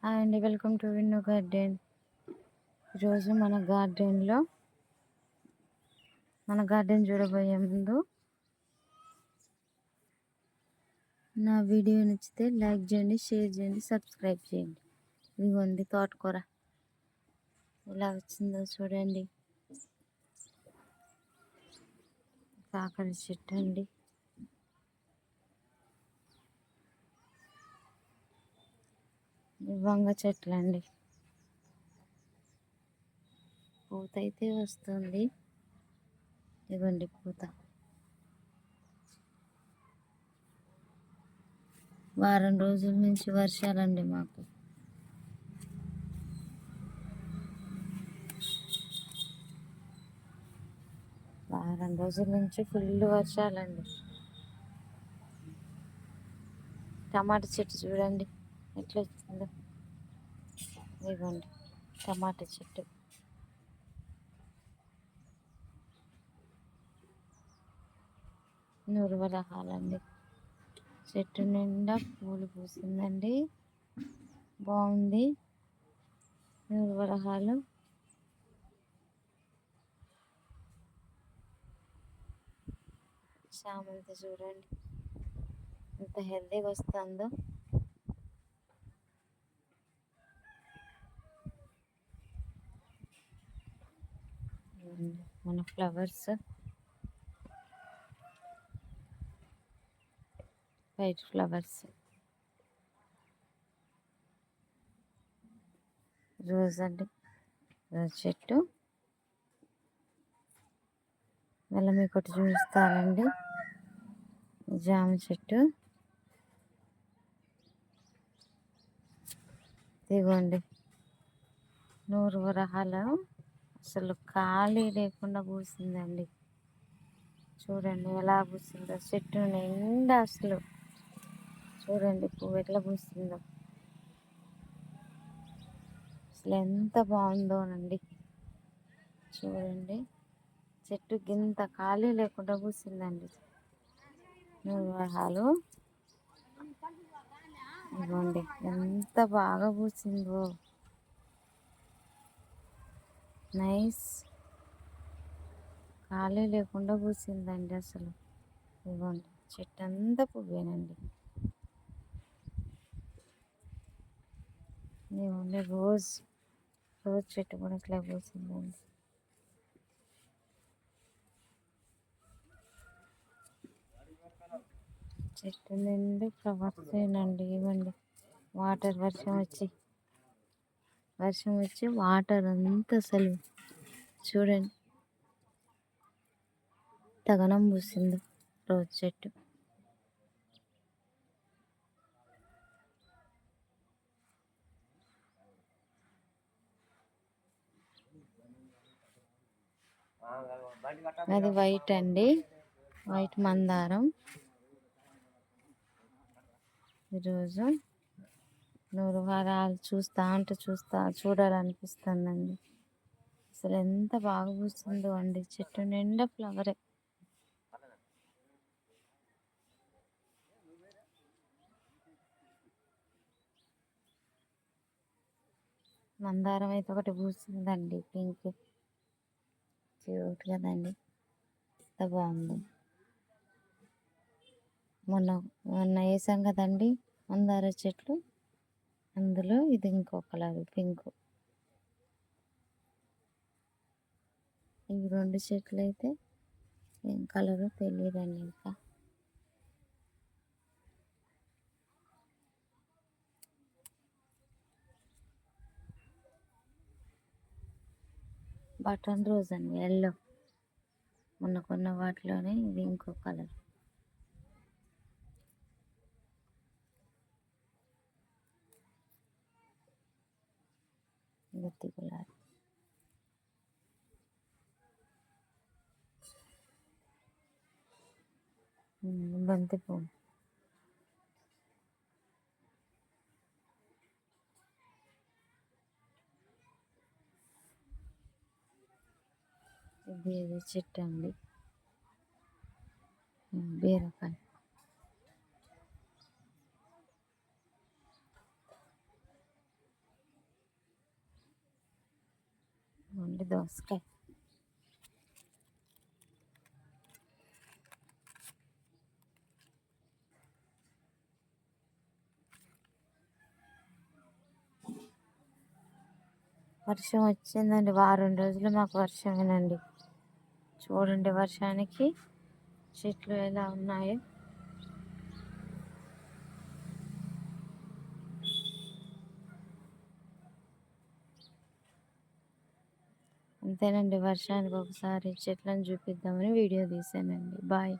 Hi అండి, welcome to విన్నో garden. ఈరోజు మన గార్డెన్ చూడబోయే ముందు నా వీడియో నచ్చితే లైక్ చేయండి, షేర్ చేయండి, సబ్స్క్రైబ్ చేయండి. ఇదిగోండి తోటకూర ఎలా వచ్చిందో చూడండి. కాకర చెట్టు అండి, వంగ చెట్లు అండి. పూత అయితే వస్తుంది, ఇదిగోండి పూత. వారం రోజుల నుంచి వర్షాలండి మాకు. వారం రోజుల నుంచి ఫుల్ వర్షాలండి. టమాటా చెట్టు చూడండి ఎట్లా వచ్చిందో. ఇదిగోండి టమాటా చెట్టు. నురువరహాలండి, చెట్టు నిండా పూలు పూసిందండి. బాగుంది. నురువరహాలు చామంతి చూడండి ఎంత హెల్దీగా వస్తుందో. మన ఫ్లవర్స్ వైట్ ఫ్లవర్స్, రోజ్ అండి, రోజ్ చెట్టు. మళ్ళీ మీకు ఒకటి చూపిస్తానండి, జామ చెట్టు. ఇదిగోండి నూరువరహాలు అసలు ఖాళీ లేకుండా పూసిందండి. చూడండి ఎలా పూసిందో చెట్టు నిండా. అసలు చూడండి పువ్వు ఎట్లా పూసిందో. అసలు ఎంత బాగుందోనండి. చూడండి చెట్టు గింత ఖాళీ లేకుండా పూసిందండి నూరువరహాలు. ఇదిగోండి ఎంత బాగా పూసిందో. నైస్, ఖాళీ లేకుండా పూసిందండి అసలు. ఇదిగోండి చెట్టు అంతా పువ్వేనండి. ఇదిగోండి రోజ్ చెట్టు కూడా ఇట్లా పూసిందండి. చెట్టు నిండి ఫ్లవర్స్ ఏనండి. ఇవ్వండి వాటర్, వర్షం వచ్చి వాటర్ అంతా అసలు చూడండి తగనం పూసింది రోజ్ చెట్టు. అది వైట్ అండి, వైట్ మందారం. ఈరోజు నూరువరహాలు చూడాలనిపిస్తుందండి. అసలు ఎంత బాగా పూస్తుందో అండి, చెట్టు నిండా ఫ్లవరే. మందారం అయితే ఒకటి పూసిందండి, పింక్. క్యూట్ కదండి, ఎంత బాగుంది. మొన్న వేసాం కదండి మందార చెట్లు, అందులో ఇది ఇంకో కలర్ పింక్. ఈ రెండు చెట్లు అయితే ఏం కలరో తెలియదండి ఇంకా. బటన్ రోజ్ అండి, ఎల్లో. మొన్న కొన్న వాటిలోనే ఇది ఇంకో కలర్. గుత్తి గులాబీ. బంతి పువ్వు. ఇది చెట్టు అండి, బీరకాయ. చూడండి దోసకాయ. వర్షం వచ్చిందండి, వారం రోజులు మాకు వర్షమేనండి. చూడండి వర్షానికి చెట్లు ఎలా ఉన్నాయో. అంతేనండి, వర్షానికి ఒకసారి చెట్లను చూపిద్దామని వీడియో తీసానండి. బాయ్.